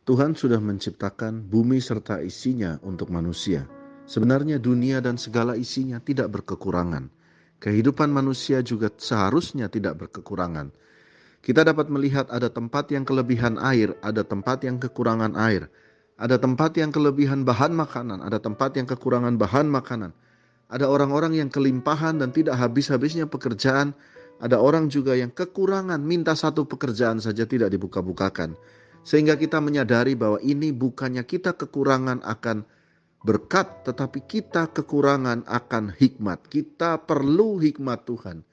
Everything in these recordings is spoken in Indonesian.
Tuhan sudah menciptakan bumi serta isinya untuk manusia. Sebenarnya dunia dan segala isinya tidak berkekurangan. Kehidupan manusia juga seharusnya tidak berkekurangan. Kita dapat melihat ada tempat yang kelebihan air, ada tempat yang kekurangan air. Ada tempat yang kelebihan bahan makanan, ada tempat yang kekurangan bahan makanan. Ada orang-orang yang kelimpahan dan tidak habis-habisnya pekerjaan. Ada orang juga yang kekurangan, minta satu pekerjaan saja tidak dibuka-bukakan. Sehingga kita menyadari bahwa ini bukannya kita kekurangan akan berkat, tetapi kita kekurangan akan hikmat. Kita perlu hikmat Tuhan.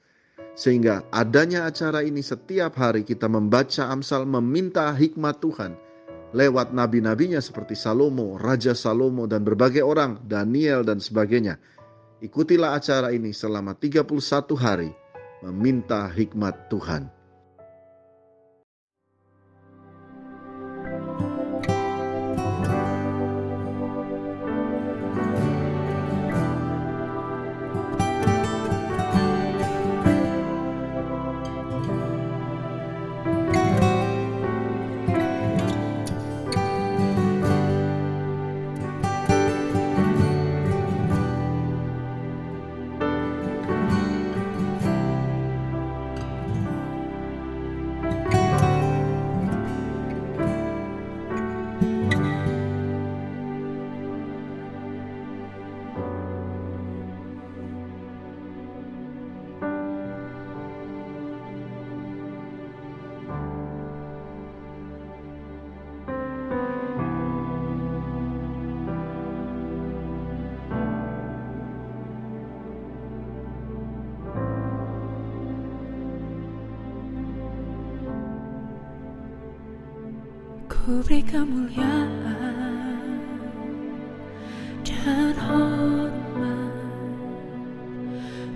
Sehingga adanya acara ini setiap hari kita membaca Amsal, meminta hikmat Tuhan. Lewat nabi-nabinya seperti Salomo, Raja Salomo dan berbagai orang, Daniel dan sebagainya. Ikutilah acara ini selama 31 hari, meminta hikmat Tuhan. Ku beri kemuliaan dan hormat,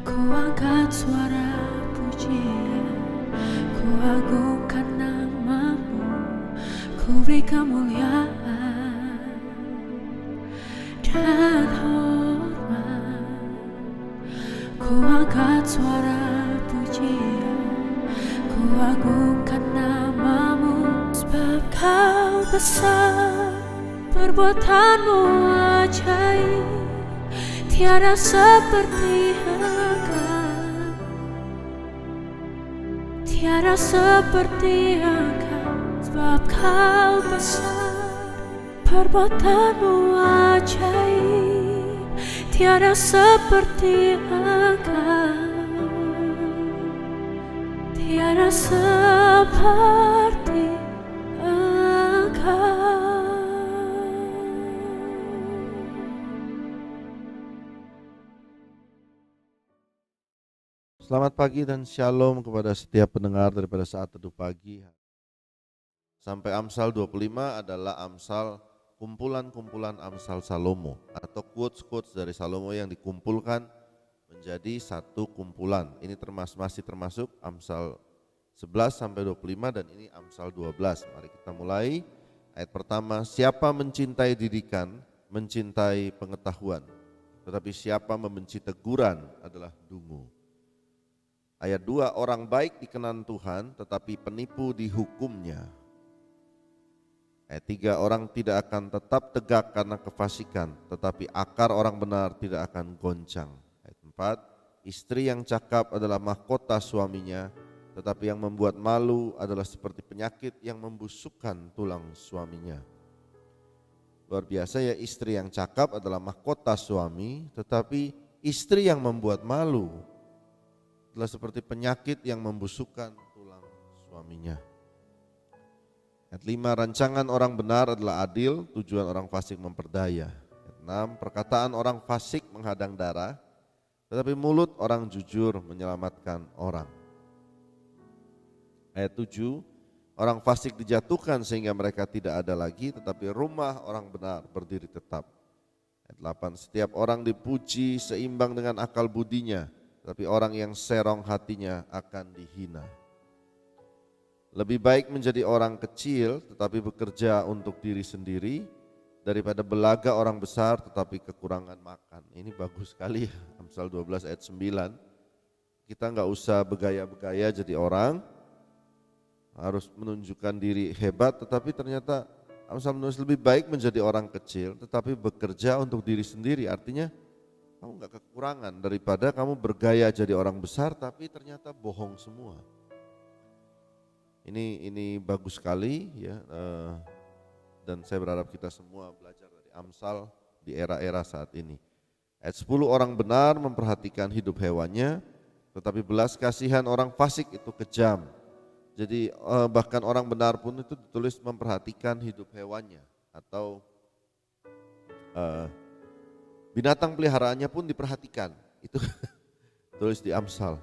ku angkat suara pujian, ku agungkan nama-Mu. Ku beri kemuliaan dan hormat, ku angkat suara pujian, ku agungkan nama-Mu. Sebab Kau besar, perbuatan-Mu ajaib, tiada seperti Engkau, tiada seperti Engkau. Sebab Kau besar, perbuatan-Mu ajaib, tiada seperti Engkau, tiada seperti Engkau. Selamat pagi dan shalom kepada setiap pendengar daripada Saat Teduh Pagi. Sampai Amsal 25 adalah Amsal kumpulan-kumpulan Amsal Salomo atau quotes-quotes dari Salomo yang dikumpulkan menjadi satu kumpulan. Ini masih termasuk Amsal 11 sampai 25 dan ini Amsal 12. Mari kita mulai. Ayat pertama, siapa mencintai didikan, mencintai pengetahuan, tetapi siapa membenci teguran adalah dungu. Ayat 2, orang baik dikenan Tuhan, tetapi penipu dihukumnya. Ayat 3, orang tidak akan tetap tegak karena kefasikan, tetapi akar orang benar tidak akan goncang. Ayat 4, istri yang cakap adalah mahkota suaminya, tetapi yang membuat malu adalah seperti penyakit yang membusukkan tulang suaminya. Luar biasa ya, istri yang cakap adalah mahkota suami, tetapi istri yang membuat malu adalah seperti penyakit yang membusukkan tulang suaminya. Ayat 5, rancangan orang benar adalah adil, tujuan orang fasik memperdaya. Ayat 6, perkataan orang fasik menghadang darah, tetapi mulut orang jujur menyelamatkan orang. Ayat 7, orang fasik dijatuhkan sehingga mereka tidak ada lagi, tetapi rumah orang benar berdiri tetap. Ayat 8, setiap orang dipuji seimbang dengan akal budinya, tapi orang yang serong hatinya akan dihina. Lebih baik menjadi orang kecil tetapi bekerja untuk diri sendiri daripada belaga orang besar tetapi kekurangan makan. Ini bagus sekali ya, Amsal 12 ayat 9. Kita nggak usah bergaya-bergaya jadi orang, harus menunjukkan diri hebat, tetapi ternyata Amsal menulis lebih baik menjadi orang kecil tetapi bekerja untuk diri sendiri. Artinya kamu gak kekurangan daripada kamu bergaya jadi orang besar tapi ternyata bohong semua. Ini bagus sekali ya, dan saya berharap kita semua belajar dari Amsal di era-era saat ini. Ayat 10, orang benar memperhatikan hidup hewannya, tetapi belas kasihan orang fasik itu kejam. Jadi bahkan orang benar pun itu ditulis memperhatikan hidup hewannya, atau binatang peliharaannya pun diperhatikan. Itu tulis di Amsal.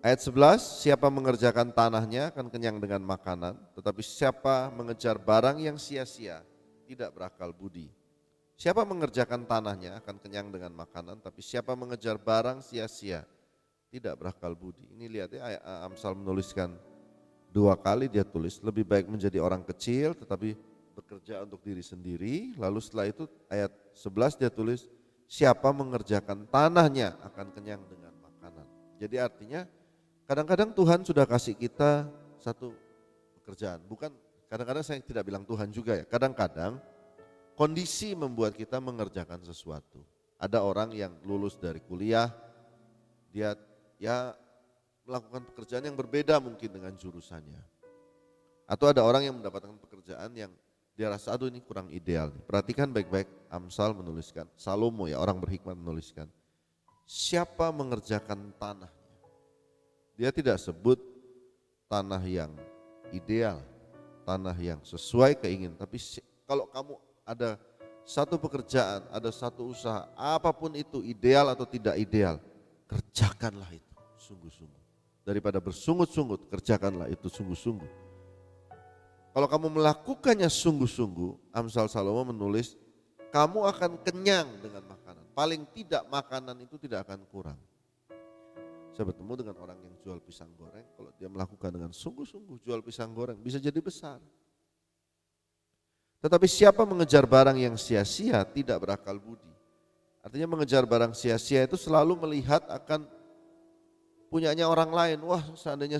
Ayat 11, siapa mengerjakan tanahnya akan kenyang dengan makanan, tetapi siapa mengejar barang yang sia-sia tidak berakal budi. Siapa mengerjakan tanahnya akan kenyang dengan makanan, tapi siapa mengejar barang sia-sia tidak berakal budi. Ini lihat ya, Amsal menuliskan 2 kali, dia tulis lebih baik menjadi orang kecil tetapi bekerja untuk diri sendiri. Lalu setelah itu ayat 11 dia tulis siapa mengerjakan tanahnya akan kenyang dengan makanan. Jadi artinya kadang-kadang Tuhan sudah kasih kita satu pekerjaan. Bukan, kadang-kadang saya tidak bilang Tuhan juga ya, kadang-kadang kondisi membuat kita mengerjakan sesuatu. Ada orang yang lulus dari kuliah, dia ya melakukan pekerjaan yang berbeda mungkin dengan jurusannya. Atau ada orang yang mendapatkan pekerjaan yang dia rasa aduh ini kurang ideal. Perhatikan baik-baik, Amsal menuliskan, Salomo ya orang berhikmat menuliskan, siapa mengerjakan tanahnya. Dia tidak sebut tanah yang ideal, tanah yang sesuai keinginan. Tapi kalau kamu ada satu pekerjaan, ada satu usaha, apapun itu ideal atau tidak ideal, kerjakanlah itu sungguh-sungguh. Daripada bersungut-sungut, kerjakanlah itu sungguh-sungguh. Kalau kamu melakukannya sungguh-sungguh, Amsal Salomo menulis, kamu akan kenyang dengan makanan. Paling tidak makanan itu tidak akan kurang. Saya bertemu dengan orang yang jual pisang goreng, kalau dia melakukan dengan sungguh-sungguh jual pisang goreng bisa jadi besar. Tetapi siapa mengejar barang yang sia-sia tidak berakal budi. Artinya mengejar barang sia-sia itu selalu melihat akan punyanya orang lain. Wah, seandainya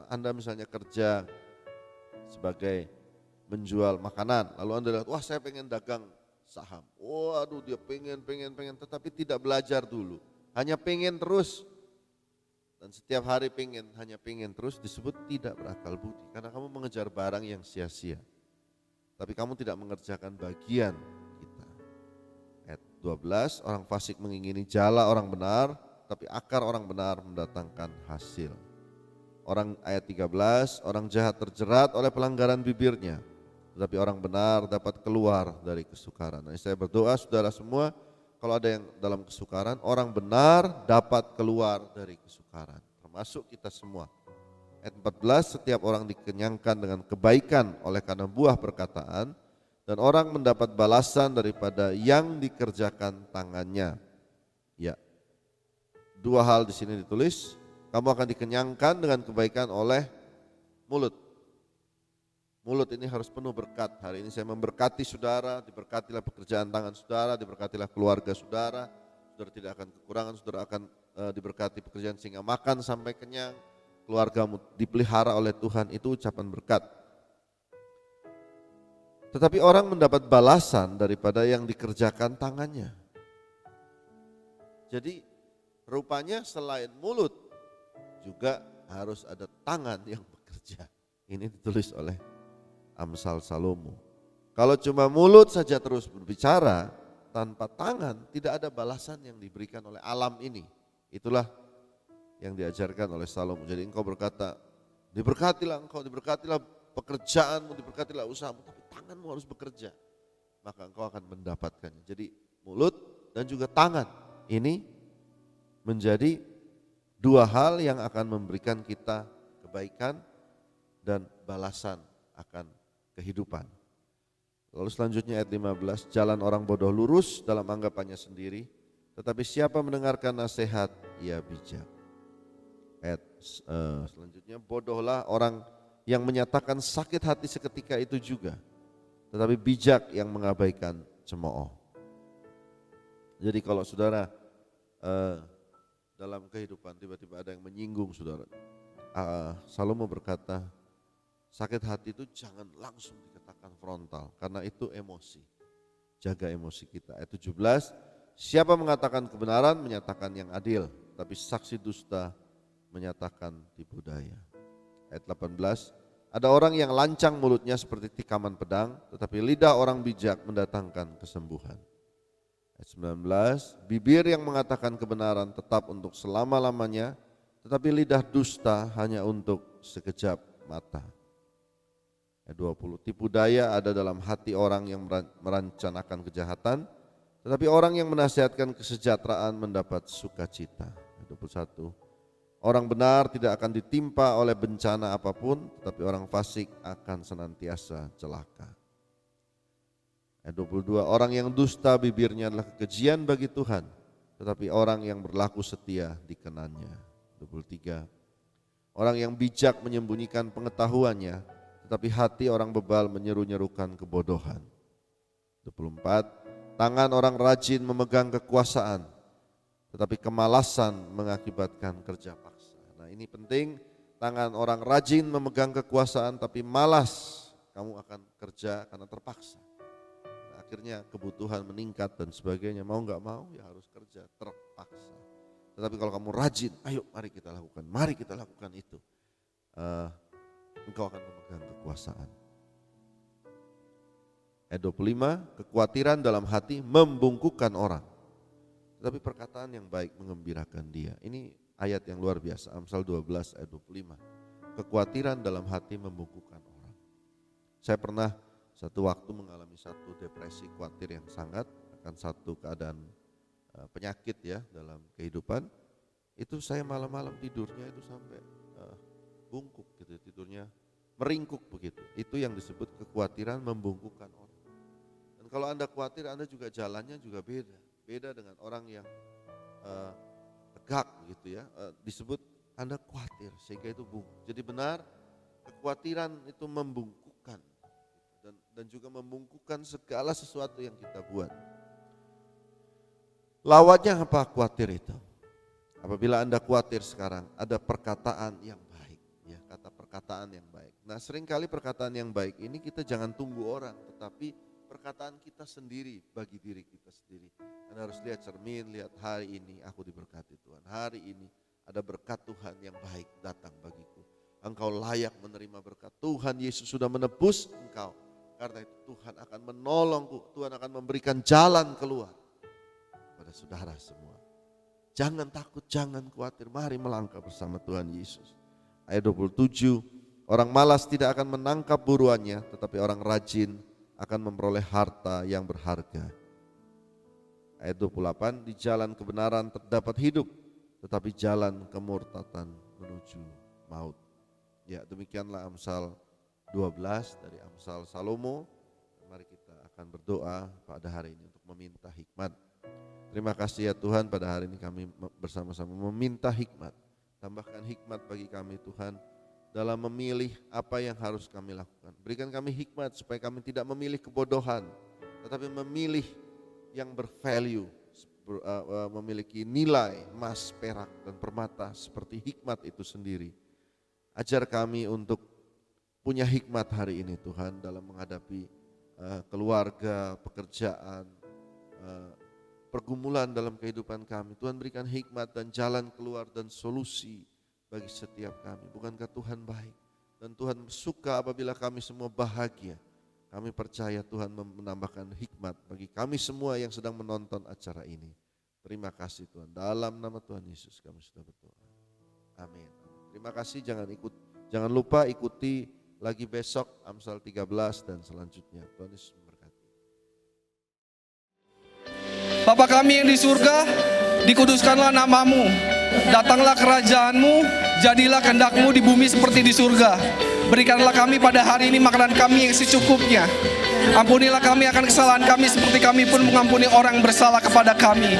Anda misalnya kerja sebagai menjual makanan, lalu Anda lihat, wah saya pengen dagang saham. Waduh, dia pengen, tetapi tidak belajar dulu. Hanya pengen terus. Dan setiap hari hanya pengen terus, disebut tidak berakal budi. Karena kamu mengejar barang yang sia-sia. Tapi kamu tidak mengerjakan bagian kita. Ayat 12, orang fasik mengingini jala orang benar, tapi akar orang benar mendatangkan hasil. Ayat 13, orang jahat terjerat oleh pelanggaran bibirnya, tetapi orang benar dapat keluar dari kesukaran. Nah, saya berdoa saudara semua, kalau ada yang dalam kesukaran, orang benar dapat keluar dari kesukaran, termasuk kita semua. Ayat 14, setiap orang dikenyangkan dengan kebaikan oleh karena buah perkataan, dan orang mendapat balasan daripada yang dikerjakan tangannya. Ya. 2 hal di sini ditulis, kamu akan dikenyangkan dengan kebaikan oleh mulut. Mulut ini harus penuh berkat. Hari ini saya memberkati saudara, diberkatilah pekerjaan tangan saudara, diberkatilah keluarga saudara, saudara tidak akan kekurangan, saudara akan diberkati pekerjaan sehingga makan sampai kenyang, keluargamu dipelihara oleh Tuhan, itu ucapan berkat. Tetapi orang mendapat balasan daripada yang dikerjakan tangannya. Jadi rupanya selain mulut juga harus ada tangan yang bekerja. Ini ditulis oleh Amsal Salomo. Kalau cuma mulut saja terus berbicara tanpa tangan, tidak ada balasan yang diberikan oleh alam ini. Itulah yang diajarkan oleh Salomo. Jadi engkau berkata, diberkatilah engkau, diberkatilah pekerjaanmu, diberkatilah usahamu, tapi tanganmu harus bekerja. Maka engkau akan mendapatkannya. Jadi mulut dan juga tangan ini menjadi 2 hal yang akan memberikan kita kebaikan dan balasan akan kehidupan. Lalu selanjutnya ayat 15, jalan orang bodoh lurus dalam anggapannya sendiri, tetapi siapa mendengarkan nasihat ia bijak. Ayat selanjutnya, bodohlah orang yang menyatakan sakit hati seketika itu juga, tetapi bijak yang mengabaikan cemooh. Jadi kalau saudara dalam kehidupan tiba-tiba ada yang menyinggung saudara, Salomo berkata, sakit hati itu jangan langsung dikatakan frontal, karena itu emosi. Jaga emosi kita. Ayat 17, siapa mengatakan kebenaran menyatakan yang adil, tapi saksi dusta menyatakan tipu daya. Ayat 18, ada orang yang lancang mulutnya seperti tikaman pedang, tetapi lidah orang bijak mendatangkan kesembuhan. Ayat 19, bibir yang mengatakan kebenaran tetap untuk selama-lamanya, tetapi lidah dusta hanya untuk sekejap mata. Ayat 20, tipu daya ada dalam hati orang yang merencanakan kejahatan, tetapi orang yang menasihatkan kesejahteraan mendapat sukacita. Ayat 21, orang benar tidak akan ditimpa oleh bencana apapun, tetapi orang fasik akan senantiasa celaka. Ayat 22, orang yang dusta bibirnya adalah kekejian bagi Tuhan, tetapi orang yang berlaku setia dikenannya. 23, orang yang bijak menyembunyikan pengetahuannya, tetapi hati orang bebal menyeru-nyerukan kebodohan. 24, tangan orang rajin memegang kekuasaan, tetapi kemalasan mengakibatkan kerja paksa. Nah ini penting, tangan orang rajin memegang kekuasaan tapi malas, kamu akan kerja karena terpaksa. Nah, akhirnya kebutuhan meningkat dan sebagainya, mau gak mau ya harus kerja terpaksa. Tetapi kalau kamu rajin, ayo mari kita lakukan itu, engkau akan memegang kekuasaan. Ayat 25, kekhawatiran dalam hati membungkukkan orang, tetapi perkataan yang baik mengembirakan dia. Ini ayat yang luar biasa, Amsal 12 ayat 25. Kekhawatiran dalam hati membungkukkan orang. Saya pernah satu waktu mengalami satu depresi khawatir yang sangat akan satu keadaan penyakit ya dalam kehidupan. Itu saya malam-malam tidurnya itu sampai bungkuk gitu, tidurnya meringkuk begitu. Itu yang disebut kekhawatiran membungkukkan orang. Dan kalau Anda khawatir, Anda juga jalannya juga beda dengan orang yang tegak gitu ya, disebut Anda khawatir sehingga itu bungkuk. Jadi benar, kekhawatiran itu membungkukkan dan juga membungkukkan segala sesuatu yang kita buat. Lawannya apa khawatir itu? Apabila Anda khawatir sekarang, ada perkataan yang baik, ya kata perkataan yang baik. Nah seringkali perkataan yang baik ini kita jangan tunggu orang, tetapi perkataan kita sendiri bagi diri kita sendiri. Anda harus lihat cermin, lihat hari ini aku diberkati Tuhan. Hari ini ada berkat Tuhan yang baik datang bagiku. Engkau layak menerima berkat. Tuhan Yesus sudah menebus engkau. Karena itu Tuhan akan menolongku, Tuhan akan memberikan jalan keluar. Pada saudara semua, jangan takut, jangan khawatir, mari melangkah bersama Tuhan Yesus. Ayat 27, orang malas tidak akan menangkap buruannya, tetapi orang rajin akan memperoleh harta yang berharga. Ayat 28, di jalan kebenaran terdapat hidup, tetapi jalan kemurtatan menuju maut. Ya demikianlah Amsal 12 dari Amsal Salomo. Mari kita akan berdoa pada hari ini untuk meminta hikmat. Terima kasih ya Tuhan, pada hari ini kami bersama-sama meminta hikmat. Tambahkan hikmat bagi kami Tuhan dalam memilih apa yang harus kami lakukan. Berikan kami hikmat supaya kami tidak memilih kebodohan, tetapi memilih yang bervalue, memiliki nilai emas, perak dan permata seperti hikmat itu sendiri. Ajar kami untuk punya hikmat hari ini Tuhan dalam menghadapi keluarga, pekerjaan, pergumulan dalam kehidupan kami. Tuhan berikan hikmat dan jalan keluar dan solusi bagi setiap kami. Bukankah Tuhan baik? Dan Tuhan suka apabila kami semua bahagia. Kami percaya Tuhan menambahkan hikmat bagi kami semua yang sedang menonton acara ini. Terima kasih Tuhan. Dalam nama Tuhan Yesus kami sudah berdoa. Amin. Terima kasih, jangan lupa ikuti lagi besok Amsal 13 dan selanjutnya. Tuhan Yesus memberkati. Bapa kami yang di surga, dikuduskanlah namamu, datanglah kerajaanmu, jadilah kehendakmu di bumi seperti di surga. Berikanlah kami pada hari ini makanan kami yang secukupnya. Ampunilah kami akan kesalahan kami seperti kami pun mengampuni orang yang bersalah kepada kami.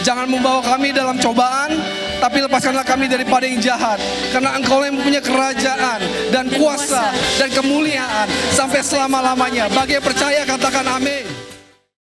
Jangan membawa kami dalam cobaan, tapi lepaskanlah kami daripada yang jahat. Karena Engkau yang mempunyai kerajaan dan kuasa dan kemuliaan sampai selama-lamanya. Bagi yang percaya katakan amin.